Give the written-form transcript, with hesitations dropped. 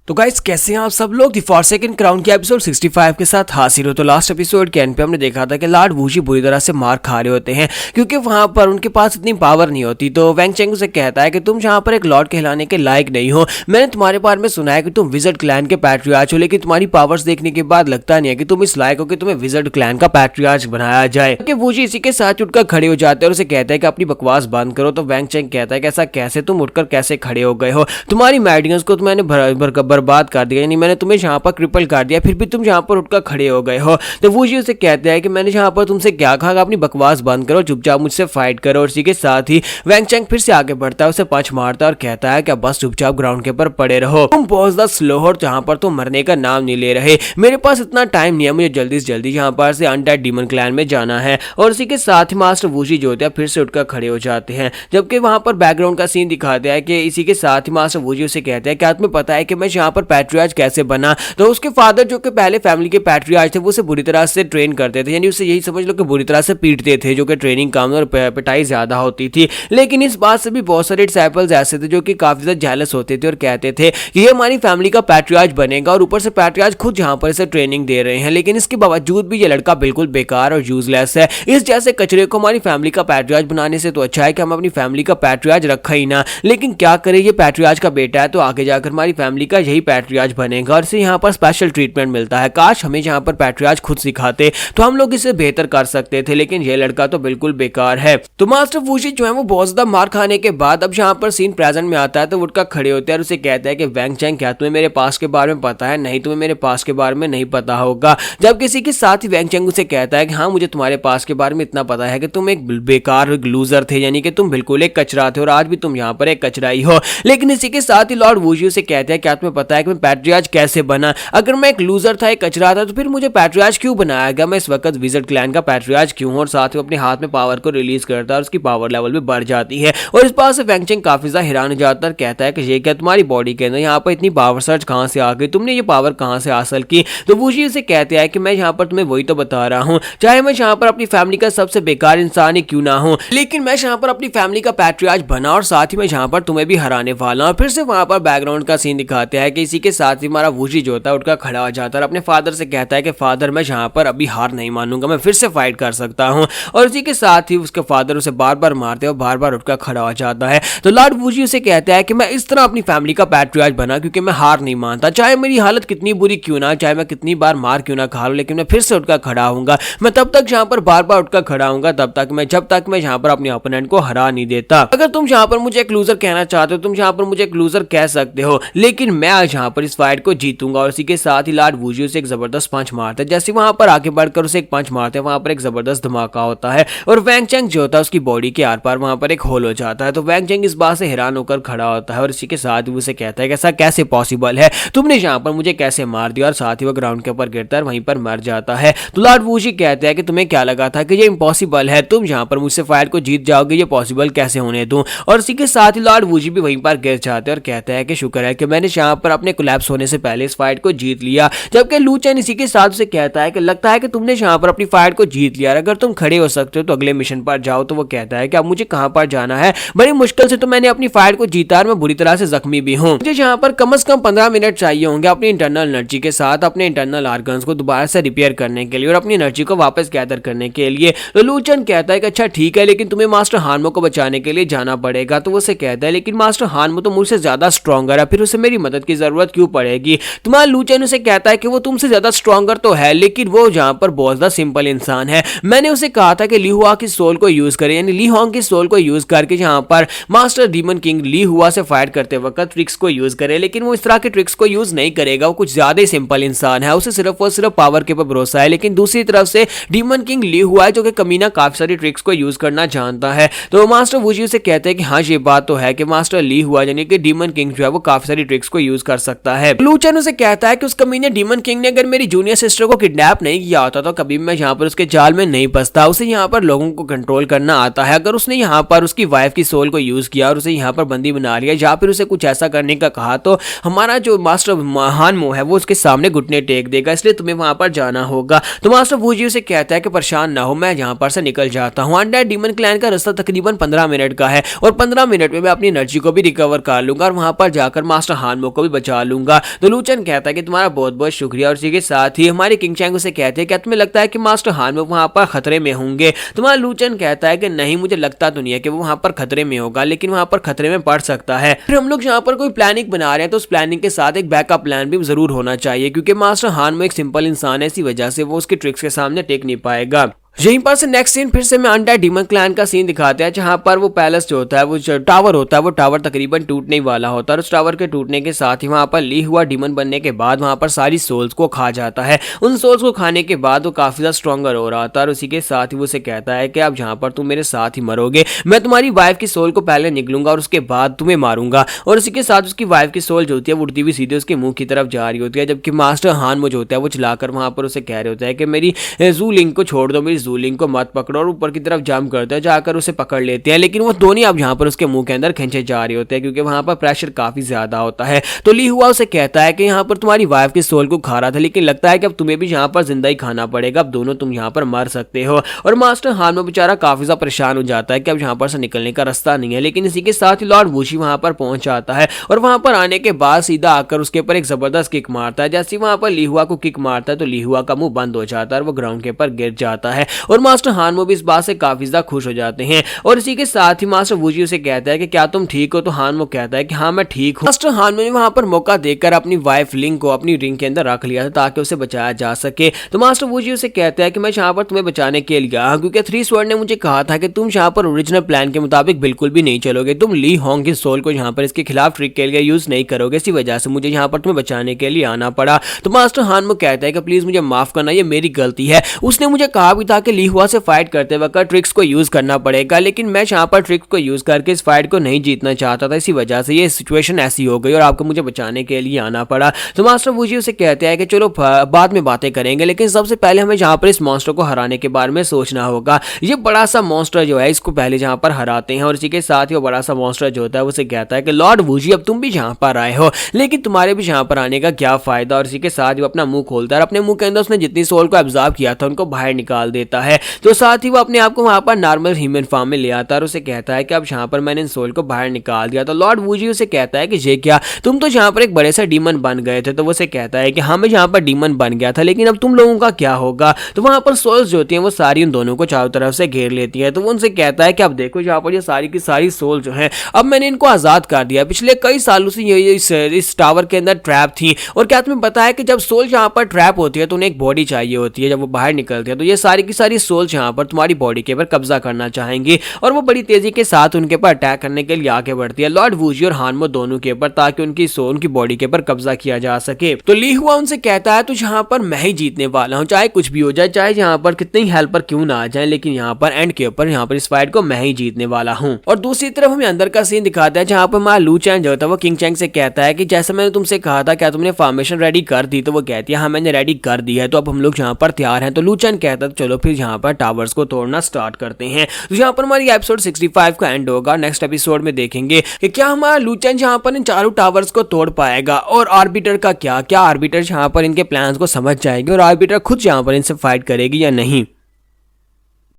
तो गाइस कैसे हैं आप सब लोग। दी फॉरसेकन क्राउन के एपिसोड 65 के साथ हाजिर हो। तो लास्ट एपिसोड के एंड पे हमने देखा था कि लॉर्ड वूजी बुरी तरह से मार खा रहे होते हैं क्योंकि वहां पर उनके पास इतनी पावर नहीं होती। तो वैंग चेंग उसे कहता है कि तुम जहां पर एक लॉर्ड कहलाने के लायक नहीं हो। मैंने तुम्हारे बारे में सुना है कि तुम विजर्ड क्लैन के पैट्रियार्च हो, लेकिन तुम्हारी पावर्स देखने के बाद लगता नहीं है कि तुम इस लायक हो कि तुम्हें विजर्ड क्लैन का पैट्रियार्च बनाया जाए। वूजी इसी के साथ उठकर खड़े हो जाते हैं और उसे कहता है कि अपनी बकवास बंद करो। तो वैंग चेंग कहता है कि ऐसा कैसे, तुम उठकर कैसे खड़े हो गए हो, तुम्हारी मैडियंस को तो मैंने बर्बाद कर दिया, मैंने तुम्हें जहां पर क्रिपल कर दिया, फिर भी तुम जहां पर उठकर खड़े हो गए हो। तो वूजी उसे कहते हैं कि मैंने जहां पर तुमसे क्या कहा, अपनी बकवास बंद करो, चुपचाप मुझसे फाइट करो। और इसी के साथ ही वैंग चेंग फिर से आगे बढ़ता है, उसे पंच मारता है और कहता है कि बस चुपचाप ग्राउंड के ऊपर पड़े रहो, तुम बहुत ज्यादा स्लो हो, जहां पर तुम मरने का नाम नहीं ले रहे। मेरे पास इतना टाइम नहीं है, मुझे जल्दी से जल्दी यहाँ पर से अनडेड डीमन क्लैन में जाना है। और इसी के साथ ही मास्टर वूजी जो होते हैं फिर से उठकर खड़े हो जाते हैं, जबकि वहां पर बैकग्राउंड का सीन दिखाते हैं कि इसी के साथ ही मास्टर वूजी उसे कहते हैं कि तुम्हें पता है कि मैं यहाँ पर पैट्रियार्च कैसे बना। तो उसके फादर जो कि पहले फैमिली के पैट्रियार्च थे वो उसे बुरी तरह से ट्रेन करते थे, यानी उसे यही समझ लो कि बुरी तरह से पीटते थे, जो कि ट्रेनिंग कम और पिटाई ज्यादा होती थी। लेकिन इस बात से भी बहुत सारे डिसाइपल्स ऐसे थे जो कि काफी ज्यादा जेलस होते थे और कहते थे कि ये हमारी फैमिली का पैट्रियार्च बनेगा, और ऊपर से पैट्रियार्च खुद जहां पर इसे ट्रेनिंग दे रहे हैं। लेकिन इसके बावजूद भी ये लड़का बिल्कुल बेकार और यूजलेस है। इस जैसे कचरे को हमारी फैमिली का पैट्रियार्च बनाने से तो अच्छा है कि हम अपनी फैमिली का पैट्रियार्च रखा ही ना। लेकिन क्या करे, ये पैट्रियार्च का बेटा है तो आगे जाकर हमारी फैमिली का यही पैट्रियार्च बनेगा और इसे यहाँ पर स्पेशल ट्रीटमेंट मिलता है। काश हमें यहाँ पर पैट्रियार्च खुद सिखाते तो हम लोग इसे बेहतर कर सकते थे, लेकिन ये लड़का तो बिल्कुल बेकार है। तो मास्टर वूजी जो है वो बहुत ज्यादा मार खाने के बाद अब यहाँ पर सीन प्रेजेंट में आता है, तो उठकर खड़े होते हैं और उसे कहता है कि वैंग चेंग क्या तुम्हें मेरे पास के बारे में पता है? नहीं, तुम्हें मेरे पास के बारे में नहीं पता होगा। जब किसी के साथ ही वैंग चेंग उसे कहता है कि हाँ मुझे तुम्हारे पास के बारे में इतना पता है कि तुम एक बेकार लूजर थे, यानी कि तुम बिल्कुल एक कचरा थे और आज भी तुम यहाँ पर एक कचरा ही हो। लेकिन इसी के साथ ही लॉर्ड वूजी उसे कहते हैं क्या तुम्हें पता है कि मैं पैट्रियार्च कैसे बना? अगर मैं एक लूजर था, एक कचरा था, तो फिर मुझे पैट्रियार्च क्यों बनाया गया? मैं इस वक्त विजर्ड क्लैन का पैट्रियार्च क्यों हूं? और साथ में अपने हाथ में पावर को रिलीज करता है और उसकी पावर लेवल भी बढ़ जाती है। और इस बात से वैंग चेंग काफी ज्यादा हैरान हो जाता है, कहता है कि ये क्या तुम्हारी बॉडी के अंदर यहाँ पर इतनी पावर सर्च कहां से आ गई, तुमने ये पावर कहां से हासिल की? तो वूजी उसे कहते हैं कि मैं यहाँ पर तुम्हें वही तो बता रहा हूँ, चाहे मैं यहाँ पर अपनी फैमिली का सबसे बेकार इंसान ही क्यों ना हूँ, लेकिन मैं यहाँ पर अपनी फैमिली का पैट्रियार्च बना और साथ ही मैं यहाँ पर तुम्हें भी हराने वाला हूँ। फिर से वहां पर बैकग्राउंड का सीन दिखाते हैं कि इसी के साथ ही हमारा वूजी जो होता है उठकर खड़ा हो जाता है और अपने फादर से कहता है कि फादर मैं यहाँ पर अभी हार नहीं मानूंगा, मैं फिर से फाइट कर सकता हूँ। और इसी के साथ ही उसके फादर उसे बार बार मारते हैं और बार बार उठकर खड़ा हो जाता है। तो लॉर्ड वूजी उसे कहता है कि मैं इस तरह अपनी फैमिली का पैट्रियार्च बना क्योंकि मैं हार नहीं मानता, चाहे मेरी हालत कितनी बुरी क्यों ना, चाहे मैं कितनी बार मार क्यों ना खा लूं, लेकिन मैं फिर से उठकर खड़ा होऊंगा। मैं तब तक यहाँ पर बार बार उठकर खड़ा होऊंगा जब तक मैं यहाँ पर अपने ओपोनेंट को हरा नहीं देता। अगर तुम यहाँ पर मुझे एक लूजर कहना चाहते हो, तुम यहाँ पर मुझे एक लूजर कह सकते हो, लेकिन मैं आज यहाँ पर इस फाइट को जीतूंगा। और इसी के साथ ही लॉर्ड वूजी उसे एक जबरदस्त पंच मारता है। जैसे वहां पर आगे बढ़कर उसे एक पंच मारते हैं, वहां पर एक जबरदस्त धमाका होता है और वैंग चेंग जो होता है उसकी बॉडी के आर पार वहां पर एक होल हो जाता है। तो वैंग चेंग इस बात से हैरान होकर खड़ा होता है और इसी के साथ ही उसे कहता है कि ऐसा कैसे पॉसिबल है, तुमने यहाँ पर मुझे कैसे मार दिया? और साथ ही वो ग्राउंड के ऊपर गिरता है, वहीं पर मर जाता है। तो लॉर्ड वूजी कहते हैं कि तुम्हें क्या लगा था कि ये इम्पॉसिबल है, तुम यहाँ पर मुझसे फाइट को जीत जाओगे, ये पॉसिबल कैसे होने दूं? और इसी के साथ ही लॉर्ड वूजी भी वहीं पर गिर जाते हैं और कहते हैं कि शुक्र है कि मैंने यहाँ पर अपने कोलैप्स होने से पहले इस फाइट को जीत लिया। जबकि लू चेन इसी के साथ उसे कहता है कि लगता है कि तुमने यहाँ पर अपनी फाइट को जीत लिया, अगर तुम खड़े हो सकते हो तो अगले मिशन पर जाओ। तो वो कहता है कि अब मुझे कहां पर जाना है, बड़ी मुश्किल से तो मैंने अपनी फाइट को जीता और मैं बुरी तरह से जख्मी भी हूं, मुझे यहाँ पर कम से कम 15 मिनट चाहिए होंगे अपनी इंटरनल एनर्जी के साथ अपने इंटरनल ऑर्गन्स को दोबारा से रिपेयर करने के लिए और अपनी एनर्जी को वापस गैदर करने के लिए। तो लू चेन कहता है कि अच्छा ठीक है, लेकिन तुम्हें मास्टर हानमो को बचाने के लिए जाना पड़ेगा। तो वो उसे कहता है लेकिन मास्टर हानमो तो मुझसे ज्यादा स्ट्रॉन्गर है, फिर उसे मेरी मदद की जरूरत क्यों पड़ेगी? तुम्हारा लू चेन उसे कहता है कि वो तुमसे ज्यादा स्ट्रॉन्गर तो है, लेकिन वो यहाँ पर बहुत ज्यादा सिंपल इंसान है। मैंने उसे कहा था कि ली हुआ की सोल को यूज करे, यानी ली होंग की सोल को यूज करके यहाँ पर मास्टर डीमन किंग ली हुआ से फाइट करते वक्त ट्रिक्स को यूज करे, लेकिन वो इस तरह के ट्रिक्स को यूज नहीं करेगा, वो कुछ ज्यादा ही सिंपल इंसान है, उसे सिर्फ और सिर्फ पावर के ऊपर भरोसा है। लेकिन दूसरी तरफ से डीमन किंग ली हुआ है जो कि कमीना काफी सारी ट्रिक्स को यूज करना जानता है। तो मास्टर वूजी उसे कहते हैं कि हाँ ये बात तो है कि मास्टर ली हुआ यानी कि डीमन किंग जो है वो काफी सारी ट्रिक्स को यूज कर सकता है। लू चेन उसे कहता है कि उस कमीने डीमन किंग ने अगर मेरी जूनियर सिस्टर को किडनैप नहीं किया होता तो कभी मैं यहाँ पर उसके जाल में नहीं फंसता, उसे यहाँ पर लोगों को कंट्रोल करना आता है। अगर उसने यहाँ पर उसकी वाइफ की सोल को यूज किया और उसे यहाँ पर बंदी बना लिया या फिर उसे कुछ ऐसा करने का कहा तो हमारा जो मास्टर हानमो है वो उसके सामने घुटने टेक देगा, इसलिए तुम्हें वहां पर जाना होगा। तो मास्टर वूजी उसे कहता है कि परेशान ना हो, मैं यहाँ पर से निकल जाता हूँ। अनडेड डीमन क्लैन का रास्ता तकरीबन 15 मिनट का है और 15 मिनट में मैं अपनी एनर्जी को भी रिकवर कर लूंगा और वहां पर जाकर मास्टर हानमो को भी बचा लूंगा। तो लूचन कहता है कि तुम्हारा बहुत बहुत शुक्रिया। और इसी के साथ ही हमारे किंग चैंग उसे कहते हैं क्या तुम्हें लगता है कि मास्टर हान वो वहां पर खतरे में होंगे? तुम्हारा लूचन कहता है कि नहीं, मुझे लगता तो नहीं है कि वो वहां पर खतरे में होगा, लेकिन वहां पर खतरे में पड़ सकता है। फिर हम लोग यहाँ पर कोई प्लानिंग बना रहे हैं तो उस प्लानिंग के साथ एक बैकअप प्लान भी जरूर होना चाहिए, क्योंकि मास्टर हान में एक सिंपल इंसान है, इसी वजह से वो उसकी ट्रिक्स के सामने टेक नहीं पाएगा। यहीं पर से नेक्स्ट सीन फिर से मैं अनडेड डीमन क्लैन का सीन दिखाते हैं, जहां पर वो पैलेस जो होता है, वो टावर होता है, वो टावर तकरीबन टूटने वाला होता है। और उस टावर के टूटने के साथ ही वहां पर ली हुआ डीमन बनने के बाद वहां पर सारी सोल्स को खा जाता है। उन सोल्स को खाने के बाद वो काफी ज्यादा स्ट्रॉन्गर हो रहा था। और उसी के साथ ही वो उसे कहता है कि अब जहां पर तुम मेरे साथ ही मरोगे, मैं तुम्हारी वाइफ की सोल को पहले निकलूंगा और उसके बाद तुम्हें मारूंगा। और उसी के साथ उसकी वाइफ की सोल जो होती है वो उड़ती हुई सीधे उसके मुंह की तरफ जा रही होती है, जबकि मास्टर हान वो जो होता है वो चलाकर वहां पर उसे कह रहे होता है कि मेरी जू लिंक को छोड़ दो, मेरी जू लिंक को मत पकड़ो। और ऊपर की तरफ जंप करते हैं, जाकर उसे पकड़ लेते हैं, लेकिन वो दोनों अब यहाँ पर उसके मुंह के अंदर खींचे जा रहे होते हैं, क्योंकि वहां पर प्रेशर काफी ज्यादा होता है। तो ली हुआ उसे कहता है कि यहाँ पर तुम्हारी वाइफ की सोल को खा रहा था, लेकिन लगता है कि अब तुम्हें भी यहाँ पर जिंदा ही खाना पड़ेगा, अब दोनों तुम यहाँ पर मर सकते हो। और मास्टर हान में बेचारा काफी ज्यादा परेशान हो जाता है कि अब यहाँ पर से निकलने का रास्ता नहीं है। लेकिन इसी के साथ ही लॉर्ड वुशी वहां पर पहुंच जाता है, और वहां पर आने के बाद सीधा आकर उसके ऊपर एक जबरदस्त किक मारता है। जैसे वहां पर ली हुआ को किक मारता है तो ली हुआ का मुंह बंद हो जाता है और वो ग्राउंड के ऊपर गिर जाता है। और मास्टर हान भी इस बात से काफी ज्यादा खुश हो जाते हैं। और इसी के साथ ही मास्टर वुजी उसे कहता है कि क्या तुम ठीक हो? तो हान वो कहता है कि हाँ मैं ठीक हूँ। मास्टर हान ने वहां पर मौका देकर अपनी वाइफ लिंक को अपनी रिंग के अंदर रख लिया था ताकि उसे बचाया जा सके। तो मास्टर वुजी उसे कहता है कि मैं यहाँ पर तुम्हें बचाने के लिए आया, क्योंकि थ्री स्वॉर्ड ने मुझे कहा था कि तुम यहाँ पर ओरिजिनल प्लान के मुताबिक बिल्कुल भी नहीं चलोगे, तुम ली होंग की सोल को यहाँ पर इसके खिलाफ ट्रिक के लिए यूज नहीं करोगे, इसी वजह से मुझे यहाँ पर तुम्हें बचाने के लिए आना पड़ा। तो मास्टर हान वो कहता है कि प्लीज मुझे माफ करना, ये मेरी गलती है। उसने मुझे कहा भी था कि ली हुआ से फाइट करते वक्त ट्रिक्स को यूज करना पड़ेगा, लेकिन मैं यहाँ पर ट्रिक्स को यूज करके इस फाइट को नहीं जीतना चाहता था, इसी वजह से ये सिचुएशन ऐसी हो गई और आपको मुझे बचाने के लिए आना पड़ा। तो मास्टर वुजी उसे कहते हैं कि चलो बाद में बातें करेंगे, लेकिन सबसे पहले हमें यहाँ पर इस मॉन्स्टर को हराने के बारे में सोचना होगा। ये बड़ा सा मॉन्स्टर जो है इसको पहले यहाँ पर हराते हैं। और इसी के साथ ही वो बड़ा सा मॉन्स्टर जो होता है उसे कहता है कि लॉर्ड वुजी अब तुम भी यहाँ पर आए हो, लेकिन तुम्हारे भी यहाँ पर आने का क्या फायदा। और इसी के साथ वो अपना मुंह खोलता है और अपने मुंह के अंदर उसने जितनी सोल को एब्जॉर्ब किया था उनको बाहर निकाल देता है। तो साथ ही वो अपने आप को वहां पर नॉर्मल ह्यूमन फॉर्म में ले आता है और उसे कहता है कि अब यहाँ पर मैंने इन सोल को बाहर निकाल दिया। तो लॉर्ड वुजी उसे कहता है कि ये क्या, तुम तो यहाँ पर एक बड़े से डीमन बन गए थे। तो वो उसे कहता है कि हाँ मैं यहाँ पर डीमन बन गया था, लेकिन अब तुम लोगों का क्या होगा। तो वहां पर सोल्स जो होती हैं वो सारी उन दोनों को चारों तरफ से घेर लेती है। तो वो उनसे कहता है कि अब देखो यहाँ पर ये सारी की सारी सोल जो है अब मैंने इनको आजाद कर दिया, पिछले कई सालों से ये इस टावर के अंदर ट्रैप थी। और क्या तुम्हें पता है कि जब सोल यहाँ पर ट्रैप होती है तो उन्हें एक बॉडी चाहिए होती है, जब वो बाहर निकलती है तो ये सारी की सारी सोल्स यहाँ पर तुम्हारी बॉडी के ऊपर कब्जा करना चाहेंगी और वो बड़ी तेजी के साथ उनके ऊपर अटैक करने के लिए आगे बढ़ती है, लॉर्ड वुजी और हानमो दोनों के ऊपर, ताकि उनकी सोल की बॉडी के ऊपर कब्जा किया जा सके। तो ली हुआ उनसे कहता है तो यहाँ पर मैं ही जीतने वाला हूँ, चाहे कुछ भी हो जाए, चाहे यहाँ पर कितने ही हेल्पर क्यों ना आ जाए, लेकिन यहाँ पर एंड के ऊपर यहाँ पर इस फाइट को मैं ही जीतने वाला हूँ। और दूसरी तरफ हमें अंदर का सीन दिखाता है जहाँ पर माँ लू चैन जो था वो किंग चैंग से कहता है कि जैसे मैंने तुमसे कहा था क्या तुमने फॉर्मेशन रेडी कर दी। तो वो कहती है हाँ मैंने रेडी कर दी है, तो अब हम लोग यहाँ पर तैयार हैं। तो लू चैन कहता है चलो फिर यहाँ पर टावर्स को तोड़ना स्टार्ट करते हैं। तो यहाँ पर हमारी एपिसोड 65 का एंड होगा। नेक्स्ट एपिसोड में देखेंगे कि क्या हमारा लू चैन यहाँ पर इन चारों टावर्स को तोड़ पाएगा, और आर्बिटर का क्या आर्बिटर यहाँ पर इनके प्लान्स को समझ जाएगी और आर्बिटर खुद यहाँ पर इनसे फाइट करेगी या नहीं।